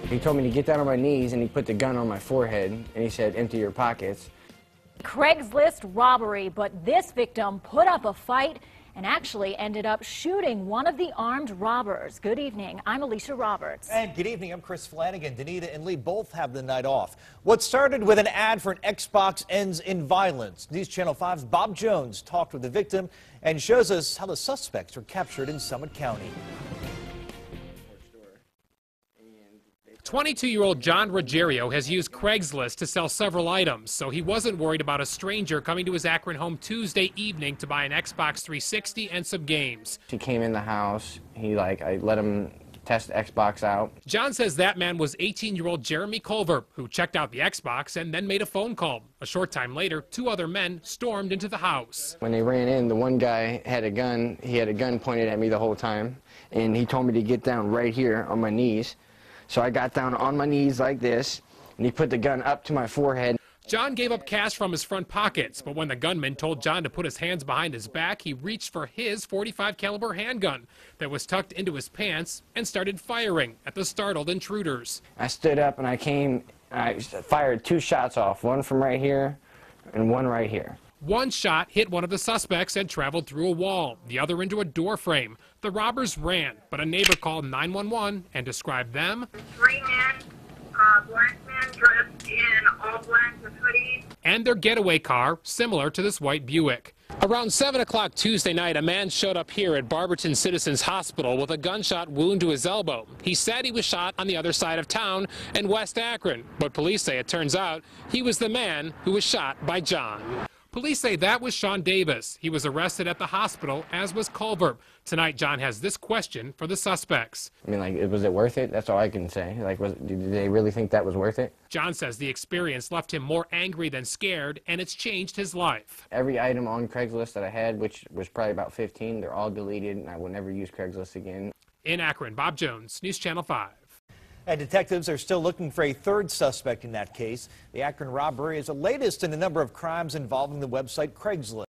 He told me to get down on my knees, and he put the gun on my forehead, and he said, empty your pockets. Craigslist robbery, but this victim put up a fight and actually ended up shooting one of the armed robbers. Good evening. I'm Alicia Roberts. And good evening. I'm Chris Flanagan. Danita and Lee both have the night off. What started with an ad for an Xbox ends in violence. News Channel 5's Bob Jones talked with the victim and shows us how the suspects were captured in Summit County. 22-year-old John Ruggiero has used Craigslist to sell several items, so he wasn't worried about a stranger coming to his Akron home Tuesday evening to buy an Xbox 360 and some games. He came in the house. I let him test Xbox out. John says that man was 18-year-old Jeremy Culver, who checked out the Xbox and then made a phone call. A short time later, two other men stormed into the house. When they ran in, the one guy had a gun. He had a gun pointed at me the whole time, and he told me to get down right here on my knees. So I got down on my knees like this, and he put the gun up to my forehead. John gave up cash from his front pockets, but when the gunman told John to put his hands behind his back, he reached for his .45 caliber handgun that was tucked into his pants and started firing at the startled intruders. I stood up and I fired two shots off, one from right here and one right here. One shot hit one of the suspects and traveled through a wall, the other into a door frame. The robbers ran, but a neighbor called 911 and described them. 3 men, black men dressed in all black with hoodies. And their getaway car, similar to this white Buick. Around 7 o'clock Tuesday night, a man showed up here at Barberton Citizens Hospital with a gunshot wound to his elbow. He said he was shot on the other side of town in West Akron, but police say it turns out he was the man who was shot by John. Police say that was Sean Davis. He was arrested at the hospital, as was Culver. Tonight, John has this question for the suspects. I mean, was it worth it? That's all I can say. Did they really think that was worth it? John says the experience left him more angry than scared, and it's changed his life. Every item on Craigslist that I had, which was probably about 15, they're all deleted, and I will never use Craigslist again. In Akron, Bob Jones, News Channel 5. And detectives are still looking for a third suspect in that case. The Akron robbery is the latest in a number of crimes involving the website Craigslist.